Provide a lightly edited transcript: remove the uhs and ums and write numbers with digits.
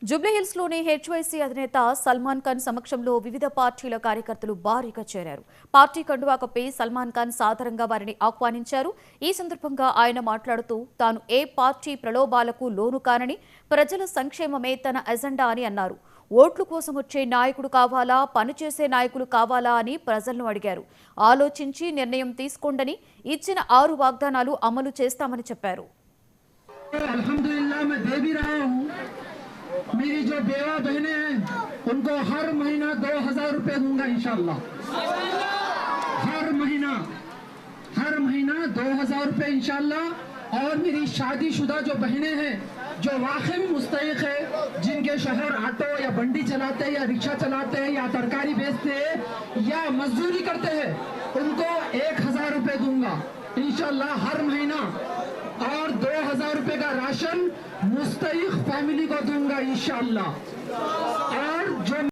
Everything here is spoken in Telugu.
జూబ్లీహిల్స్ లోని హెచ్వైసీ అధినేత సల్మాన్ ఖాన్ సమక్షంలో వివిధ పార్టీల కార్యకర్తలు భారీగా చేరారు. పార్టీ కండువా కప్పి సల్మాన్ ఖాన్ సాదరంగా వారిని ఆహ్వానించారు. ఈ సందర్భంగా ఆయన మాట్లాడుతూ తాను ఏ పార్టీ ప్రలోభాలకు లోను కానని, ప్రజల సంక్షేమమే తన ఎజెండా అని అన్నారు. ఓట్ల కోసం వచ్చే నాయకుడు కావాలా, పనిచేసే నాయకులు కావాలా అని ప్రజలను అడిగారు. ఆలోచించి నిర్ణయం తీసుకోండని, ఇచ్చిన 6 వాగ్దానాలు అమలు చేస్తామని చెప్పారు. मेरी जो बेवा बहनें हैं उनको हर महीना 2000 रुपए दूंगा इंशाल्लाह। हर महीना 2000 रुपए इंशाल्लाह। और मेरी शादीशुदा जो बहनें हैं जो वाकई मुस्तहिक है, जिनके शहर ऑटो या बंडी चलाते हैं या रिक्शा चलाते हैं या तरकारी बेचते हैं या मजदूरी करते हैं, उनको 1000 रुपए दूंगा इंशाल्लाह हर महीना। और 2000 रुपए का राशन मुस्तहिक फैमिली को दूंगा इंशाल्लाह। और जो